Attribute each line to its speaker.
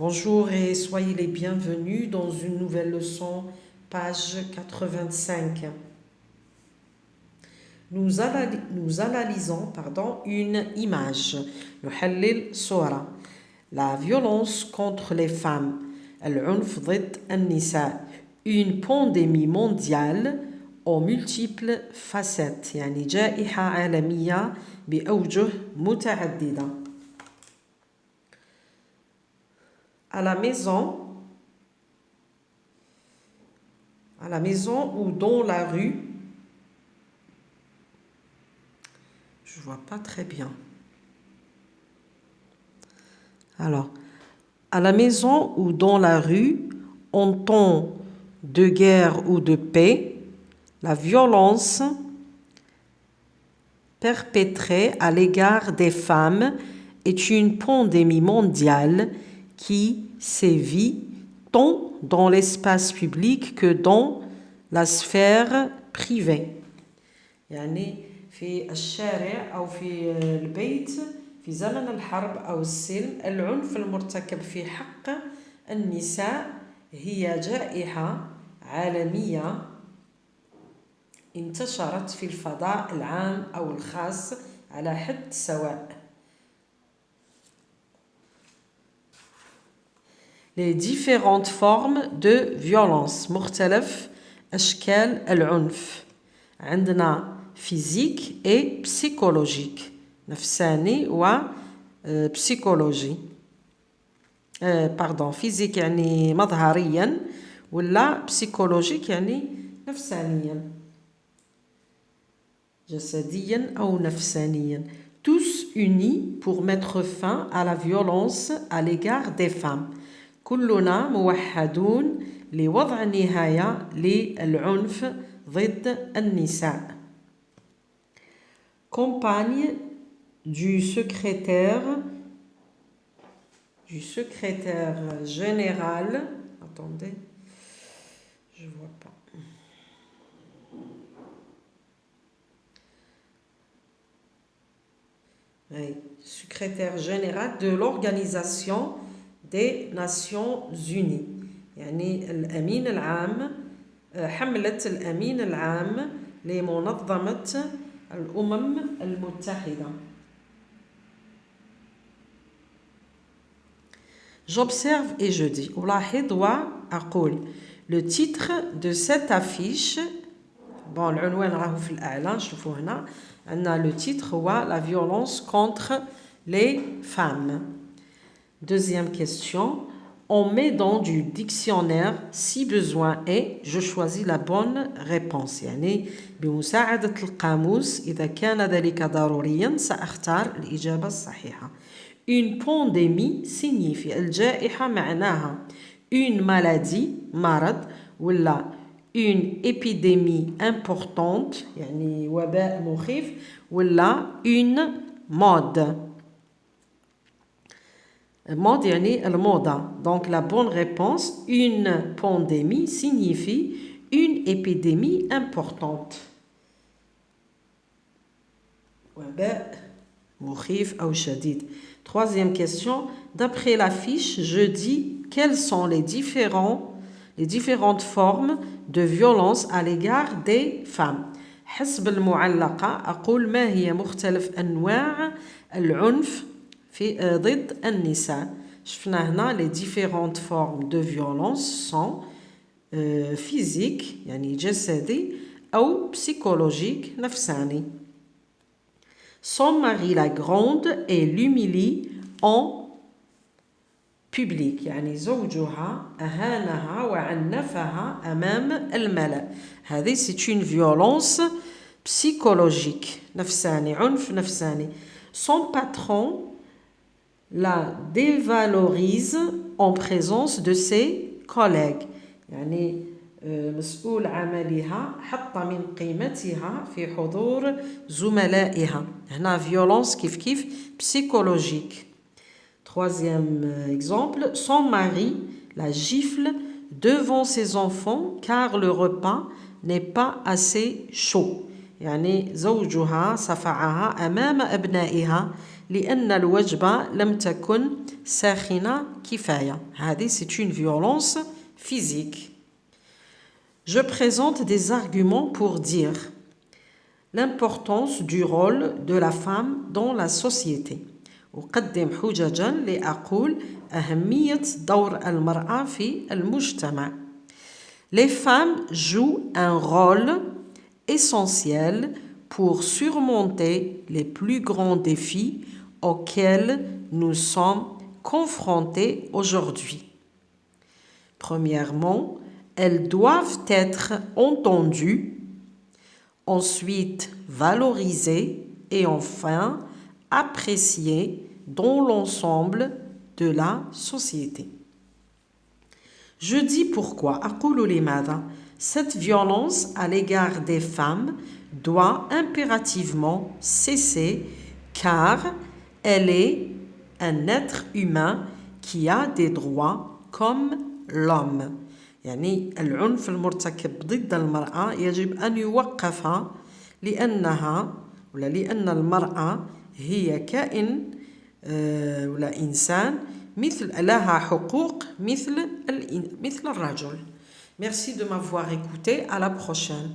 Speaker 1: Bonjour et soyez les bienvenus dans une nouvelle leçon, page 85. Nous analysons une image. نحلل صورة. La violence contre les femmes. العنف ضد النساء. Une pandémie mondiale aux multiples facettes. يعني جائحة عالمية بأوجه متعددة. À la maison ou dans la rue, je vois pas très bien. Alors, à la maison ou dans la rue, en temps de guerre ou de paix, la violence perpétrée à l'égard des femmes est une pandémie mondiale qui sévit tant dans l'espace public que dans la sphère privée. يعني في الشارع أو في البيت في زمن الحرب أو السلم العنف المرتكب في حق النساء هي جائحة عالمية انتشرت في الفضاء العام أو الخاص على حد سواء. Les différentes formes de violence مختلف أشكال العنف. عندنا physique et psychologique نفساني و psychologie. physique يعني مظهريا ولا psychologique يعني نفسانيا جسديا أو نفسانيا. Tous unis pour mettre fin à la violence à l'égard des femmes. كلنا موحدون لوضع نهاية للعنف ضد النساء. Compagne du secrétaire général. Attendez, je vois pas. Oui, secrétaire général de l'Organisation des Nations Unies. يعني الأمين العام حملة الأمين العام لمنظمة الأمم المتحدة. J'observe et je dis. ألاحظ وأقول. Le titre de cette affiche, العنوان راهو في الأعلى شوفوا هنا. عندنا le titre هو la violence contre les femmes. Deuxième question. On met dans du dictionnaire si besoin est, je choisis la bonne réponse. يعني بمساعدة القاموس إذا كان ذلك ضروريا سأختار الإجابة الصحيحة. Une pandémie signifie الجائحة معناها une maladie مرض ولا une épidémie importante يعني وباء مخيف ولا une mode. Mode يعني الموضة. Donc la bonne réponse, une pandémie signifie une épidémie importante. وباء مخيف أو شديد. Troisième question. D'après la fiche, je dis quelles sont les différentes formes de violence à l'égard des femmes. حسب المعلقة أقول ما هي مختلف أنواع العنف ضد النساء. شفنا هنا les différentes formes de violence sont physique يعني جسدي أو psychologique نفساني. Son mari la gronde et l'humilie en public يعني زوجها أهانها وعنفها أمام الملأ. هذه c'est une violence psychologique نفساني عنف نفساني. Son patron la dévalorise en présence de ses collègues. يعني مسؤول عملها حط من قيمتها في حضور زملائها. هنا violence كيف psychologique. Troisième exemple, son mari la gifle devant ses enfants car le repas n'est pas assez chaud. يعني زوجها صفعها أمام أبنائها لأن الوجبة لم تكن ساخنة كفاية. هذه c'est une violence physique. Je présente des arguments pour dire l'importance du rôle de la femme dans la société. أقدم حججا لأقول أهمية دور المرأة في المجتمع. Les femmes jouent un rôle essentiel pour surmonter les plus grands défis auxquels nous sommes confrontés aujourd'hui. Premièrement, elles doivent être entendues, ensuite valorisées et enfin appréciées dans l'ensemble de la société. Je dis pourquoi. أقول لماذا. Cette violence à l'égard des femmes doit impérativement cesser car elle est un être humain qui a des droits comme l'homme. يعني العنف المرتكب ضد المرأة يجب أن يوقف لأن المرأة هي كائن ولا إنسان لها حقوق مثل الرجل. Merci de m'avoir écouté. À la prochaine.